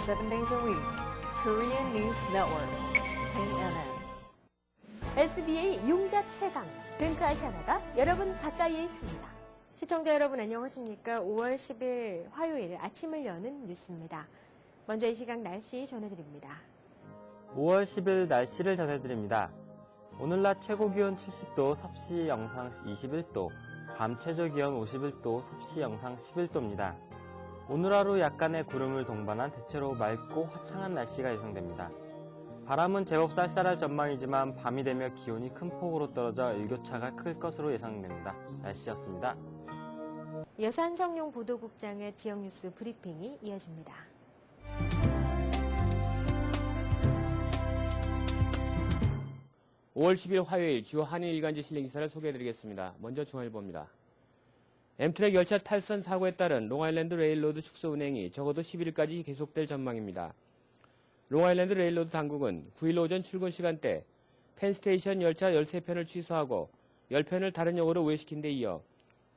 7 days a week. Korean News Network, KNN. SBA 용작 최강, 뱅크아시아나가 여러분 가까이에 있습니다. 시청자 여러분 안녕하십니까? 5월 10일 화요일 아침을 여는 뉴스입니다. 먼저 이 시각 날씨 전해드립니다. 5월 10일 날씨를 전해드립니다. 오늘 낮 최고 기온 70도, 섭씨 영상 21도, 밤 최저 기온 51도, 섭씨 영상 11도입니다. 오늘 하루 약간의 구름을 동반한 대체로 맑고 화창한 날씨가 예상됩니다. 바람은 제법 쌀쌀할 전망이지만 밤이 되며 기온이 큰 폭으로 떨어져 일교차가 클 것으로 예상됩니다. 날씨였습니다. 이어서 한성용 보도국장의 지역 뉴스 브리핑이 이어집니다. 5월 10일 화요일 주요 한일 일간지 실린 기사를 소개해드리겠습니다. 먼저 중앙일보입니다. 엠트랙 열차 탈선 사고에 따른 롱아일랜드 레일로드 축소 운행이 적어도 10일까지 계속될 전망입니다. 롱아일랜드 레일로드 당국은 9일 오전 출근 시간대 펜스테이션 열차 13편을 취소하고 10편을 다른 역으로 우회시킨 데 이어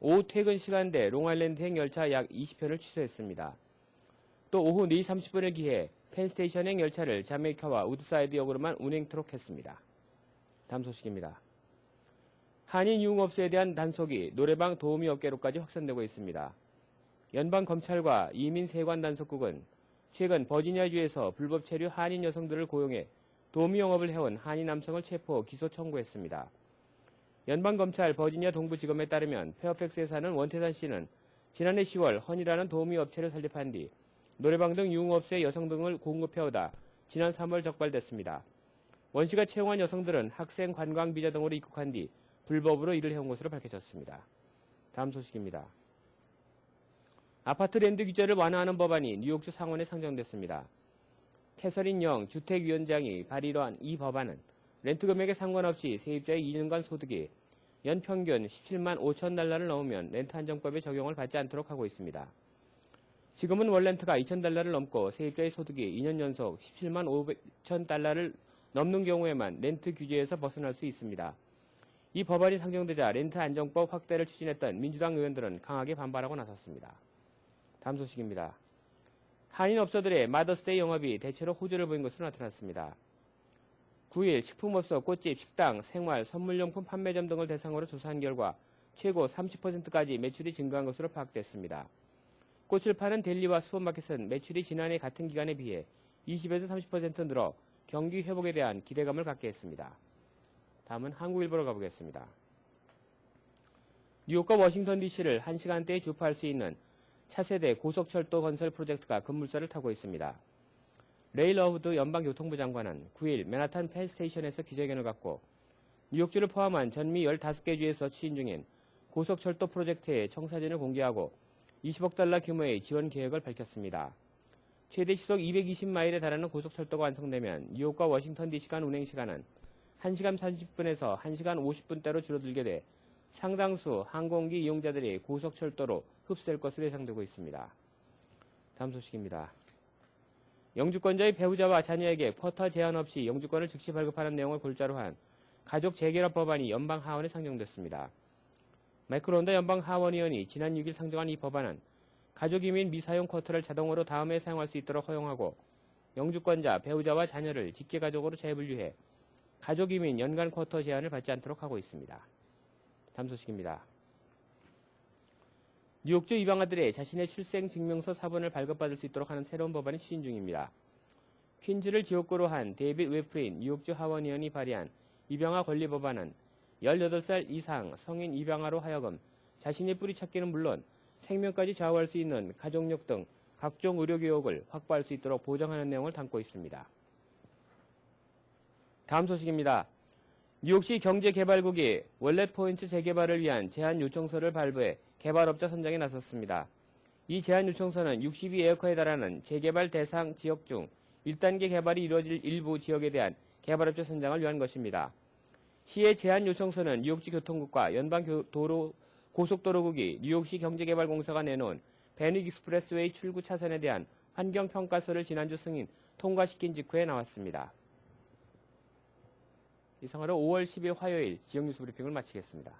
오후 퇴근 시간대 롱아일랜드행 열차 약 20편을 취소했습니다. 또 오후 4시 30분을 기해 펜스테이션행 열차를 자메이카와 우드사이드 역으로만 운행토록 했습니다. 다음 소식입니다. 한인 유흥업소에 대한 단속이 노래방 도우미 업계로까지 확산되고 있습니다. 연방검찰과 이민세관단속국은 최근 버지니아주에서 불법 체류 한인 여성들을 고용해 도우미 영업을 해온 한인 남성을 체포 기소 청구했습니다. 연방검찰 버지니아 동부지검에 따르면 페어팩스에 사는 원태산 씨는 지난해 10월 헌이라는 도우미 업체를 설립한 뒤 노래방 등 유흥업소에 여성 등을 공급해오다 지난 3월 적발됐습니다. 원 씨가 채용한 여성들은 학생, 관광 비자 등으로 입국한 뒤 불법으로 일을 해온 것으로 밝혀졌습니다. 다음 소식입니다. 아파트 랜드 규제를 완화하는 법안이 뉴욕주 상원에 상정됐습니다. 캐서린 영 주택위원장이 발의로 한 이 법안은 렌트 금액에 상관없이 세입자의 2년간 소득이 연평균 17만 5천 달러를 넘으면 렌트 한정법의 적용을 받지 않도록 하고 있습니다. 지금은 월 렌트가 2천 달러를 넘고 세입자의 소득이 2년 연속 17만 5천 달러를 넘는 경우에만 렌트 규제에서 벗어날 수 있습니다. 이 법안이 상정되자 렌트 안정법 확대를 추진했던 민주당 의원들은 강하게 반발하고 나섰습니다. 다음 소식입니다. 한인업소들의 마더스데이 영업이 대체로 호조를 보인 것으로 나타났습니다. 9일 식품업소, 꽃집, 식당, 생활, 선물용품 판매점 등을 대상으로 조사한 결과 최고 30%까지 매출이 증가한 것으로 파악됐습니다. 꽃을 파는 델리와 슈퍼마켓은 매출이 지난해 같은 기간에 비해 20에서 30% 늘어 경기 회복에 대한 기대감을 갖게 했습니다. 다음은 한국일보로 가보겠습니다. 뉴욕과 워싱턴 DC를 1시간대에 주파할 수 있는 차세대 고속철도 건설 프로젝트가 급물살을 타고 있습니다. 레이 러우드 연방교통부 장관은 9일 맨하탄 펜스테이션에서 기자회견을 갖고 뉴욕주를 포함한 전미 15개 주에서 추진 중인 고속철도 프로젝트의 청사진을 공개하고 20억 달러 규모의 지원 계획을 밝혔습니다. 최대 시속 220마일에 달하는 고속철도가 완성되면 뉴욕과 워싱턴 DC 간 운행시간은 1시간 30분에서 1시간 50분대로 줄어들게 돼 상당수 항공기 이용자들이 고속철도로 흡수될 것으로 예상되고 있습니다. 다음 소식입니다. 영주권자의 배우자와 자녀에게 쿼터 제한 없이 영주권을 즉시 발급하는 내용을 골자로 한 가족 재결합 법안이 연방 하원에 상정됐습니다. 마이클 론더 연방 하원 의원이 지난 6일 상정한 이 법안은 가족이민 미사용 쿼터를 자동으로 다음에 사용할 수 있도록 허용하고 영주권자, 배우자와 자녀를 직계가족으로 재분류해 가족이민 연간 쿼터 제한을 받지 않도록 하고 있습니다. 다음 소식입니다. 뉴욕주 입양아들이 자신의 출생증명서 사본을 발급받을 수 있도록 하는 새로운 법안이 추진 중입니다. 퀸즈를 지역구로 한 데이빗 웨프린 뉴욕주 하원 의원이 발의한 입양아 권리 법안은 18살 이상 성인 입양아로 하여금 자신의 뿌리 찾기는 물론 생명까지 좌우할 수 있는 가족력 등 각종 의료교육을 확보할 수 있도록 보장하는 내용을 담고 있습니다. 다음 소식입니다. 뉴욕시 경제개발국이 월렛 포인트 재개발을 위한 제안 요청서를 발부해 개발업자 선정에 나섰습니다. 이 제안 요청서는 62에어커에 달하는 재개발 대상 지역 중 1단계 개발이 이루어질 일부 지역에 대한 개발업자 선정을 위한 것입니다. 시의 제안 요청서는 뉴욕시 교통국과 고속도로국이 뉴욕시 경제개발공사가 내놓은 베닉 익스프레스웨이 출구 차선에 대한 환경평가서를 지난주 승인 통과시킨 직후에 나왔습니다. 이상으로 5월 10일 화요일 지역뉴스 브리핑을 마치겠습니다.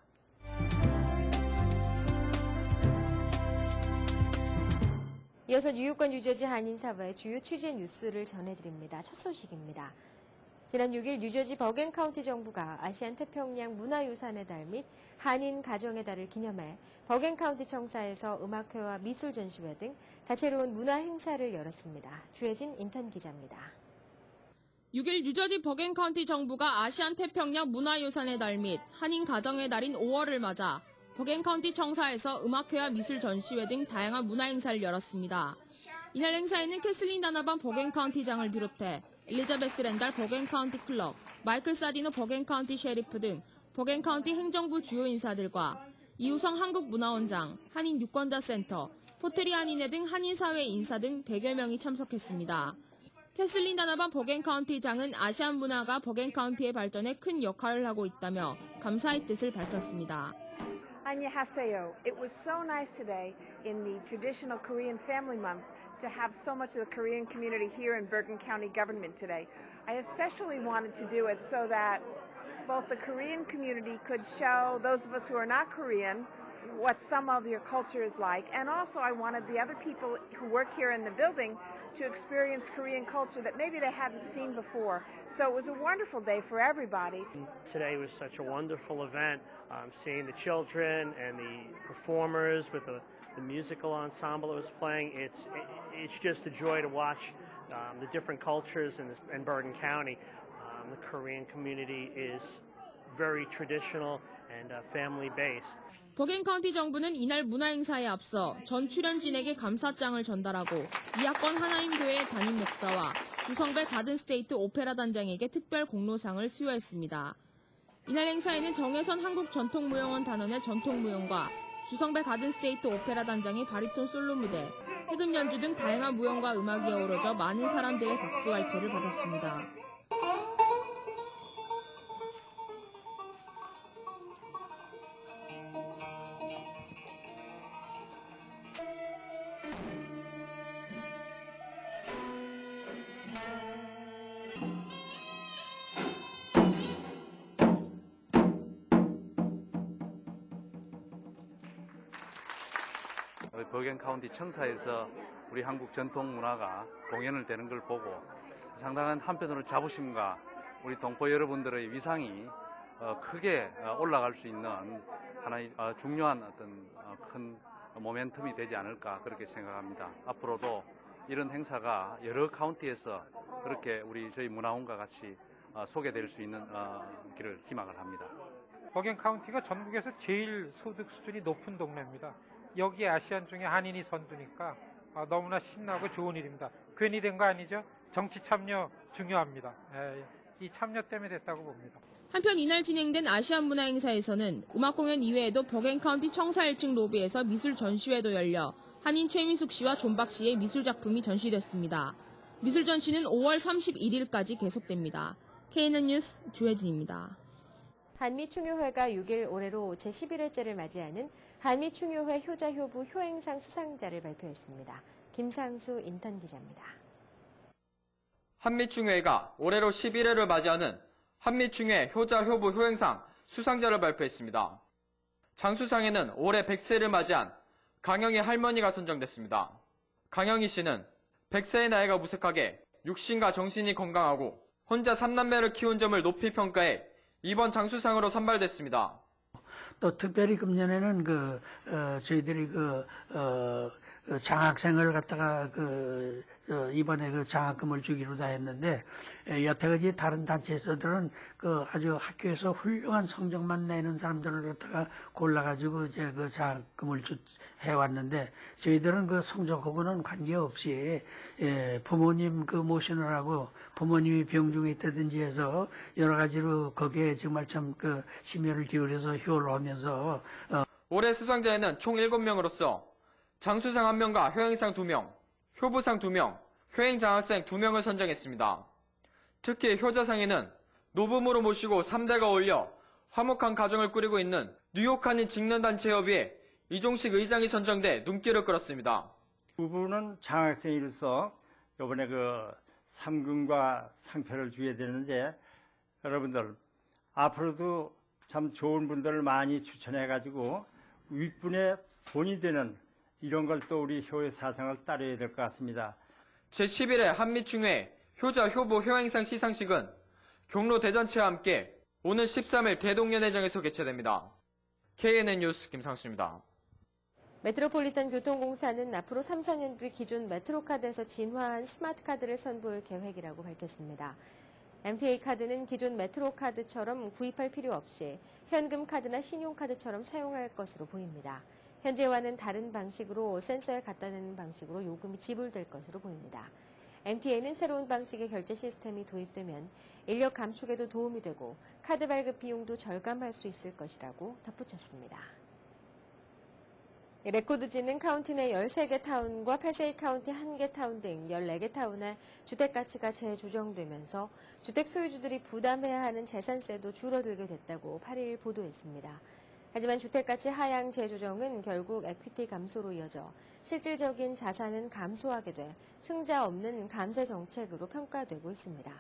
이어서 뉴욕과 뉴저지 한인사회의 주요 취재 뉴스를 전해드립니다. 첫 소식입니다. 지난 6일 뉴저지 버겐 카운티 정부가 아시안 태평양 문화유산의 달 및 한인 가정의 달을 기념해 버겐 카운티 청사에서 음악회와 미술 전시회 등 다채로운 문화 행사를 열었습니다. 주혜진 인턴 기자입니다. 6일 뉴저지 버겐 카운티 정부가 아시안 태평양 문화유산의 달 및 한인 가정의 달인 5월을 맞아 버겐 카운티 청사에서 음악회와 미술 전시회 등 다양한 문화 행사를 열었습니다. 이날 행사에는 캐슬린 다나반 버겐 카운티장을 비롯해 엘리자베스 랜달 버겐 카운티 클럽, 마이클 사디노 버겐 카운티 셰리프 등 버겐 카운티 행정부 주요 인사들과 이우성 한국문화원장, 한인 유권자 센터, 포트리 한인회 등 한인사회 인사 등 100여 명이 참석했습니다. 캐슬린 다나반 버겐 카운티장은 아시안 문화가 버겐 카운티의 발전에 큰 역할을 하고 있다며 감사의 뜻을 밝혔습니다. 안녕하세요. It was so nice today in the traditional Korean Family Month to have so much of the Korean community here in Bergen County government today. I especially wanted to do it so that both the Korean community could show those of us who are not Korean what some of your culture is like, and also I wanted the other people who work here in the building to experience Korean culture that maybe they hadn't seen before. So it was a wonderful day for everybody. Today was such a wonderful event, seeing the children and the performers with the musical ensemble that was playing. It's just a joy to watch the different cultures in Bergen County. The Korean community is very traditional and family-based. 버겐 카운티 정부는 이날 문화행사에 앞서 전 출연진에게 감사장을 전달하고 이학권 하나임 교회 담임 목사와 주성배 가든스테이트 오페라 단장에게 특별 공로상을 수여했습니다. 이날 행사에는 정혜선 한국전통무용원 단원의 전통무용과 주성배 가든스테이트 오페라 단장의 바리톤 솔로 무대, 해금 연주 등 다양한 무용과 음악이 어우러져 많은 사람들의 박수갈채를 받았습니다. 버겐 카운티 청사에서 우리 한국 전통 문화가 공연을 되는 걸 보고 상당한 한편으로 자부심과 우리 동포 여러분들의 위상이 크게 올라갈 수 있는 하나의 중요한 어떤 큰 모멘텀이 되지 않을까 그렇게 생각합니다. 앞으로도 이런 행사가 여러 카운티에서 그렇게 저희 문화원과 같이 소개될 수 있는 길을 희망을 합니다. 버겐 카운티가 전국에서 제일 소득 수준이 높은 동네입니다. 여기 아시안 중에 한인이 선두니까 너무나 신나고 좋은 일입니다. 괜히 된 거 아니죠? 정치 참여 중요합니다. 이 참여 때문에 됐다고 봅니다. 한편 이날 진행된 아시안 문화 행사에서는 음악 공연 이외에도 버겐 카운티 청사 1층 로비에서 미술 전시회도 열려 한인 최민숙 씨와 존박 씨의 미술 작품이 전시됐습니다. 미술 전시는 5월 31일까지 계속됩니다. KNN 뉴스 주혜진입니다. 한미충효회가 6일 올해로 제11회째를 맞이하는 한미충효회 효자효부 효행상 수상자를 발표했습니다. 김상수 인턴 기자입니다. 한미충효회가 올해로 11회를 맞이하는 한미충효회 효자효부 효행상 수상자를 발표했습니다. 장수상에는 올해 100세를 맞이한 강영희 할머니가 선정됐습니다. 강영희 씨는 100세의 나이가 무색하게 육신과 정신이 건강하고 혼자 3남매를 키운 점을 높이 평가해 이번 장수상으로 선발됐습니다. 또 특별히 금년에는 저희들이 장학생을 갖다가 이번에 장학금을 주기로 다 했는데, 여태까지 다른 단체에서들은 아주 학교에서 훌륭한 성적만 내는 사람들을 갖다가 골라가지고 이제 장학금을 해왔는데, 저희들은 성적하고는 관계없이, 부모님 모시느라고 부모님이 병중에 있다든지 해서 여러 가지로 거기에 정말 참 심혈을 기울여서 효를 하면서, 올해 수상자에는 총 7명으로서 장수상 1명과 효행상 2명, 효부상 2명, 효행장학생 2명을 선정했습니다. 특히 효자상에는 노부모로 모시고 3대가 올려 화목한 가정을 꾸리고 있는 뉴욕 한인 직능단체협의회 이종식 의장이 선정돼 눈길을 끌었습니다. 부부는 장학생으로서 이번에 3금과 상표를 주게 되는데, 여러분들 앞으로도 참 좋은 분들을 많이 추천해가지고 윗분에 본이 되는 이런 걸 또 우리 효의 사상을 따라야 될 것 같습니다. 제11회 한미중회 효자 효보 효행상 시상식은 경로 대잔치와 함께 오는 13일 대동연회장에서 개최됩니다. KNN 뉴스 김상수입니다. 메트로폴리탄 교통공사는 앞으로 3, 4년 뒤 기존 메트로카드에서 진화한 스마트카드를 선보일 계획이라고 밝혔습니다. MTA 카드는 기존 메트로카드처럼 구입할 필요 없이 현금 카드나 신용카드처럼 사용할 것으로 보입니다. 현재와는 다른 방식으로 센서에 갖다 대는 방식으로 요금이 지불될 것으로 보입니다. MTA는 새로운 방식의 결제 시스템이 도입되면 인력 감축에도 도움이 되고 카드 발급 비용도 절감할 수 있을 것이라고 덧붙였습니다. 레코드지는 카운티 내 13개 타운과 패세이 카운티 1개 타운 등 14개 타운의 주택가치가 재조정되면서 주택 소유주들이 부담해야 하는 재산세도 줄어들게 됐다고 8일 보도했습니다. 하지만 주택가치 하향 재조정은 결국 에퀴티 감소로 이어져 실질적인 자산은 감소하게 돼 승자 없는 감세 정책으로 평가되고 있습니다.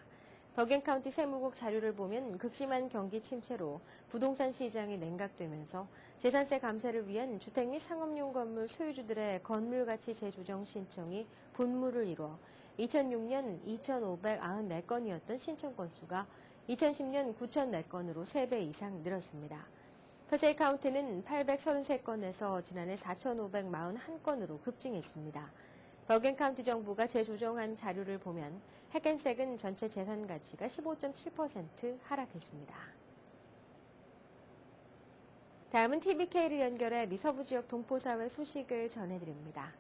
버겐 카운티 세무국 자료를 보면 극심한 경기 침체로 부동산 시장이 냉각되면서 재산세 감세를 위한 주택 및 상업용 건물 소유주들의 건물 가치 재조정 신청이 분물을 이뤄 2006년 2,594건이었던 신청 건수가 2010년 9,004건으로 3배 이상 늘었습니다. 패세이 카운티는 833건에서 지난해 4,541건으로 급증했습니다. 버겐 카운티 정부가 재조정한 자료를 보면 해켄색은 전체 재산 가치가 15.7% 하락했습니다. 다음은 TVK를 연결해 미서부 지역 동포사회 소식을 전해드립니다.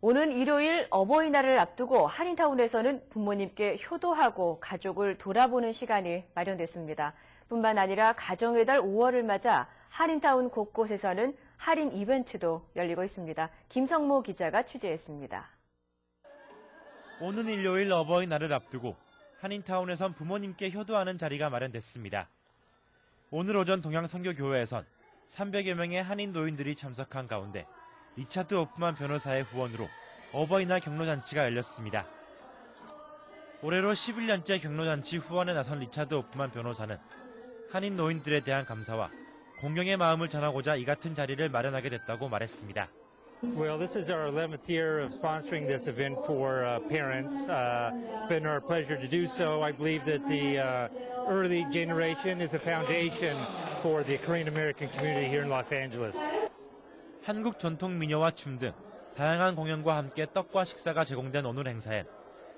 오는 일요일 어버이날을 앞두고 한인타운에서는 부모님께 효도하고 가족을 돌아보는 시간이 마련됐습니다. 뿐만 아니라 가정의 달 5월을 맞아 한인타운 곳곳에서는 할인 이벤트도 열리고 있습니다. 김성모 기자가 취재했습니다. 오는 일요일 어버이날을 앞두고 한인타운에선 부모님께 효도하는 자리가 마련됐습니다. 오늘 오전 동양선교교회에선 300여 명의 한인 노인들이 참석한 가운데 리차드 오프만 변호사의 후원으로 어버이날 경로잔치가 열렸습니다. 올해로 11년째 경로잔치 후원에 나선 리차드 오프만 변호사는 한인 노인들에 대한 감사와 공경의 마음을 전하고자 이 같은 자리를 마련하게 됐다고 말했습니다. Well, this is our 11th year of sponsoring this event for parents. It's been our pleasure to do so. I believe that the early generation is the foundation for the Korean American community here in Los Angeles. 한국 전통 민요와 춤 등 다양한 공연과 함께 떡과 식사가 제공된 오늘 행사엔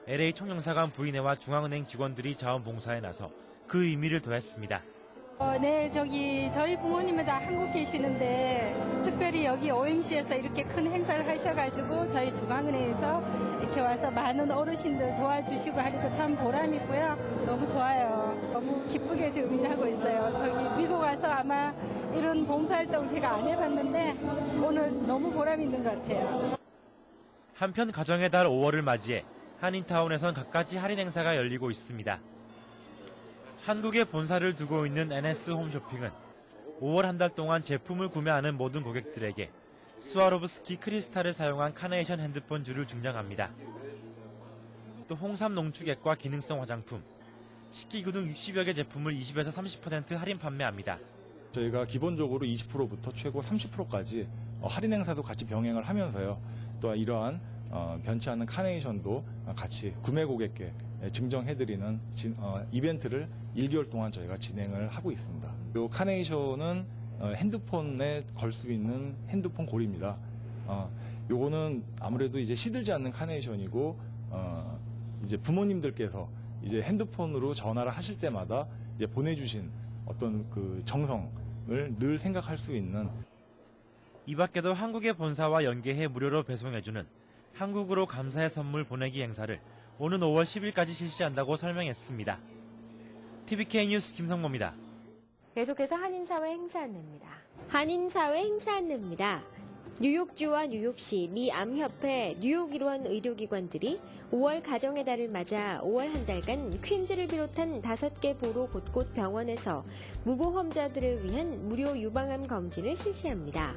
LA 총영사관 부인회와 중앙은행 직원들이 자원봉사에 나서 그 의미를 더했습니다. 네, 저희 부모님은 다 한국 계시는데 특별히 여기 OMC에서 이렇게 큰 행사를 하셔가지고 저희 중앙은행에서 이렇게 와서 많은 어르신들 도와주시고 하니까 참 보람 있고요. 너무 좋아요. 너무 기쁘게 지금 일하고 있어요. 저기 미국 와서 아마 이런 봉사활동을 제가 안 해봤는데 오늘 너무 보람 있는 것 같아요. 한편 가정의 달 5월을 맞이해 한인타운에선 갖가지 할인 행사가 열리고 있습니다. 한국에 본사를 두고 있는 NS 홈쇼핑은 5월 한 달 동안 제품을 구매하는 모든 고객들에게 스와로브스키 크리스탈을 사용한 카네이션 핸드폰 줄을 증정합니다. 또 홍삼 농축액과 기능성 화장품, 식기구 등 60여 개 제품을 20에서 30% 할인 판매합니다. 저희가 기본적으로 20%부터 최고 30%까지 할인 행사도 같이 병행을 하면서요. 또 이러한 변치 않는 카네이션도 같이 구매 고객께 증정해드리는 이벤트를 1개월 동안 저희가 진행을 하고 있습니다. 이 카네이션은 핸드폰에 걸 수 있는 핸드폰 고리입니다. 요거는 아무래도 이제 시들지 않는 카네이션이고 이제 부모님들께서 이제 핸드폰으로 전화를 하실 때마다 이제 보내주신 어떤 그 정성을 늘 생각할 수 있는. 이 밖에도 한국의 본사와 연계해 무료로 배송해주는 한국으로 감사의 선물 보내기 행사를 오는 5월 10일까지 실시한다고 설명했습니다. TVK 뉴스 김성모입니다. 계속해서 한인사회 행사 안내입니다. 한인사회 행사 안내입니다. 뉴욕주와 뉴욕시, 미 암협회, 뉴욕 일원 의료기관들이 5월 가정의 달을 맞아 5월 한 달간 퀸즈를 비롯한 5개 보로 곳곳 병원에서 무보험자들을 위한 무료 유방암 검진을 실시합니다.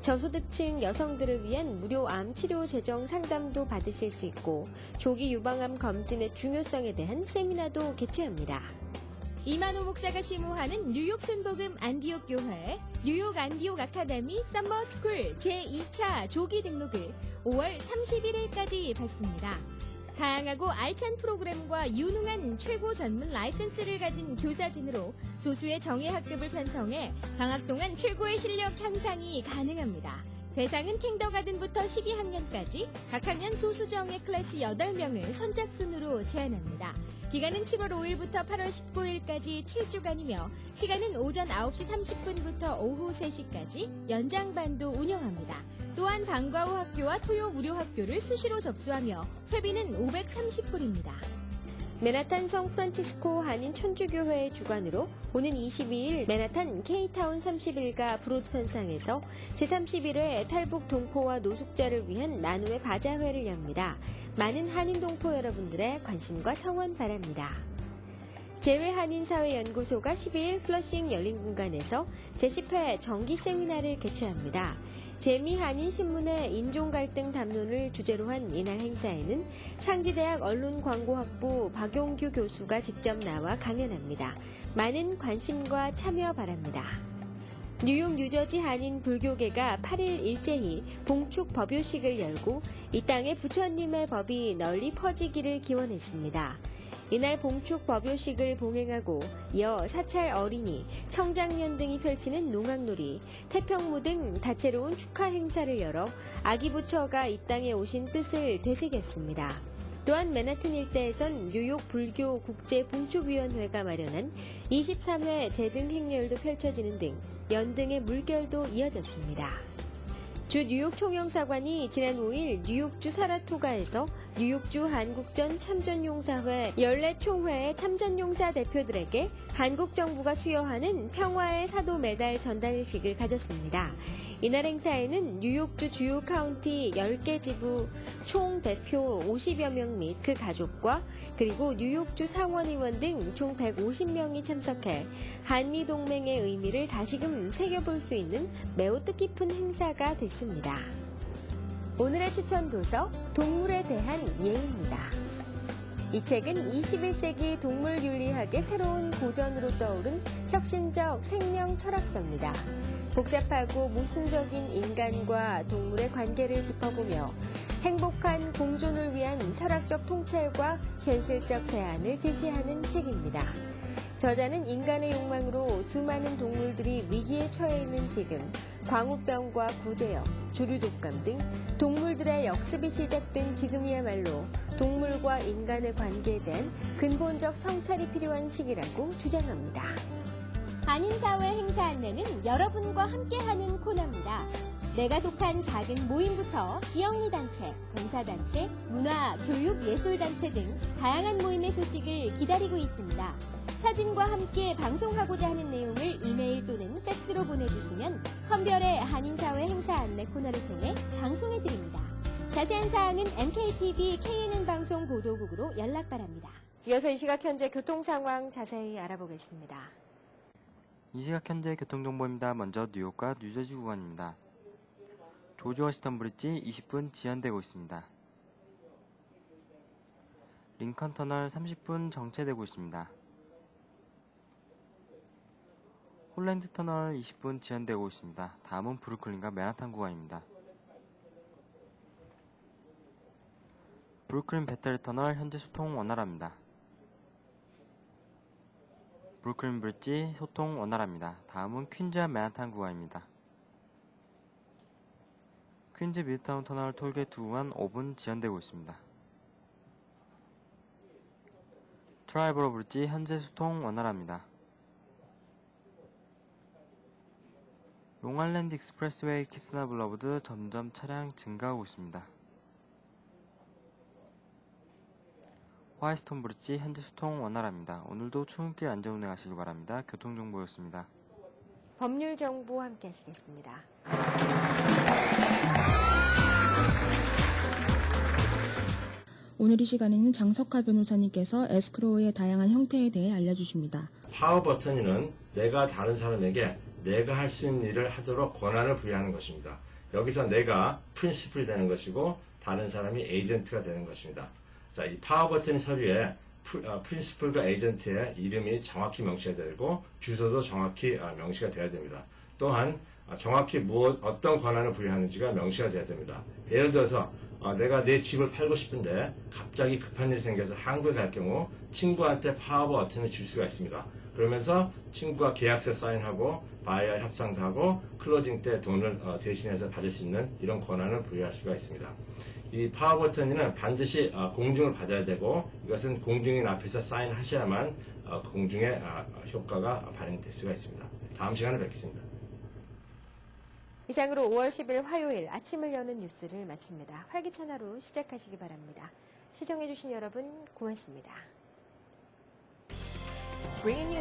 저소득층 여성들을 위한 무료 암 치료 재정 상담도 받으실 수 있고 조기 유방암 검진의 중요성에 대한 세미나도 개최합니다. 이만호 목사가 심호하는 뉴욕 순복음 안디옥 교회, 뉴욕 안디옥 아카데미 썸머 스쿨 제2차 조기 등록을 5월 31일까지 받습니다. 다양하고 알찬 프로그램과 유능한 최고 전문 라이센스를 가진 교사진으로 소수의 정예 학급을 편성해 방학 동안 최고의 실력 향상이 가능합니다. 대상은 kindergarten부터 12학년까지 각 학년 소수정예 클래스 8명을 선착순으로 제한합니다. 기간은 7월 5일부터 8월 19일까지 7주간이며 시간은 오전 9시 30분부터 오후 3시까지 연장반도 운영합니다. 또한 방과 후 학교와 토요 무료 학교를 수시로 접수하며 회비는 $530입니다. 맨하탄 성프란치스코 한인 천주교회의 주관으로 오는 22일 맨하탄 K타운 31가 브로드선상에서 제31회 탈북 동포와 노숙자를 위한 나눔의 바자회를 엽니다. 많은 한인 동포 여러분들의 관심과 성원 바랍니다. 재외한인사회연구소가 12일 플러싱 열린 공간에서 제10회 정기 세미나를 개최합니다. 재미한인신문의 인종갈등 담론을 주제로 한 이날 행사에는 상지대학 언론광고학부 박용규 교수가 직접 나와 강연합니다. 많은 관심과 참여 바랍니다. 뉴욕 뉴저지 한인 불교계가 8일 일제히 봉축 법요식을 열고 이 땅에 부처님의 법이 널리 퍼지기를 기원했습니다. 이날 봉축 법요식을 봉행하고 이어 사찰 어린이, 청장년 등이 펼치는 농악놀이, 태평무 등 다채로운 축하 행사를 열어 아기 부처가 이 땅에 오신 뜻을 되새겼습니다. 또한 맨하튼 일대에선 뉴욕 불교 국제 봉축위원회가 마련한 23회 제등 행렬도 펼쳐지는 등 연등의 물결도 이어졌습니다. 주 뉴욕 총영사관이 지난 5일 뉴욕주 사라토가에서 뉴욕주 한국전 참전용사회 14총회의 참전용사 대표들에게 한국 정부가 수여하는 평화의 사도 메달 전달식을 가졌습니다. 이날 행사에는 뉴욕주 주요 카운티 10개 지부 총 대표 50여 명 및 그 가족과 그리고 뉴욕주 상원의원 등 총 150명이 참석해 한미동맹의 의미를 다시금 새겨볼 수 있는 매우 뜻깊은 행사가 됐습니다. 오늘의 추천 도서 동물에 대한 예입니다. 이 책은 21세기 동물윤리학의 새로운 고전으로 떠오른 혁신적 생명 철학서입니다. 복잡하고 모순적인 인간과 동물의 관계를 짚어보며 행복한 공존을 위한 철학적 통찰과 현실적 대안을 제시하는 책입니다. 저자는 인간의 욕망으로 수많은 동물들이 위기에 처해 있는 지금 광우병과 구제역, 조류독감 등 동물들의 역습이 시작된 지금이야말로 동물과 인간의 관계에 대한 근본적 성찰이 필요한 시기라고 주장합니다. 한인사회 행사 안내는 여러분과 함께하는 코너입니다. 내가 속한 작은 모임부터 기영리단체, 봉사단체, 문화, 교육, 예술단체 등 다양한 모임의 소식을 기다리고 있습니다. 사진과 함께 방송하고자 하는 내용을 이메일 또는 팩스로 보내주시면 선별의 한인사회 행사 안내 코너를 통해 방송해드립니다. 자세한 사항은 MKTV KNN 방송 보도국으로 연락 바랍니다. 이어서 이 시각 현재 교통 상황 자세히 알아보겠습니다. 이 시각 현재 교통정보입니다. 먼저 뉴욕과 뉴저지 구간입니다. 조지 워싱턴 브릿지 20분 지연되고 있습니다. 링컨 터널 30분 정체되고 있습니다. 홀랜드 터널 20분 지연되고 있습니다. 다음은 브루클린과 맨하탄 구간입니다. 브루클린 배터리 터널 현재 소통 원활합니다. 브루클린 브릿지 소통 원활합니다. 다음은 퀸즈와 맨하탄 구간입니다. 퀸즈 미드타운 터널 톨게이트 구간 5분 지연되고 있습니다. 트라이버로 브릿지 현재 소통 원활합니다. 롱아일랜드 익스프레스웨이 키스나 블러브드 점점 차량 증가하고 있습니다. 화이트스톤 브릿지 현재 소통 원활합니다. 오늘도 출근길 안전 운행하시기 바랍니다. 교통정보였습니다. 법률 정보 함께 하시겠습니다. 오늘 이 시간에는 장석하 변호사님께서 에스크로우의 다양한 형태에 대해 알려주십니다. 파워 버튼은 내가 다른 사람에게 내가 할 수 있는 일을 하도록 권한을 부여하는 것입니다. 여기서 내가 프린시플이 되는 것이고 다른 사람이 에이전트가 되는 것입니다. 자, 이 파워 버튼 서류에 프린시플과 에이전트의 이름이 정확히 명시가 되고 주소도 정확히 명시가 돼야 됩니다. 또한 정확히 어떤 권한을 부여하는지가 명시가 돼야 됩니다. 예를 들어서 내가 내 집을 팔고 싶은데 갑자기 급한 일이 생겨서 한국에 갈 경우 친구한테 파워버 어튼을 줄 수가 있습니다. 그러면서 친구가 계약서 사인하고 바이어 협상도 하고 클로징 때 돈을 대신해서 받을 수 있는 이런 권한을 부여할 수가 있습니다. 이 파워 버튼은 반드시 공증을 받아야 되고 이것은 공증인 앞에서 사인하셔야만 공증의 효과가 발행될 수가 있습니다. 다음 시간에 뵙겠습니다. 이상으로 5월 10일 화요일 아침을 여는 뉴스를 마칩니다. 활기찬 하루 시작하시기 바랍니다. 시청해주신 여러분 고맙습니다. Bringing you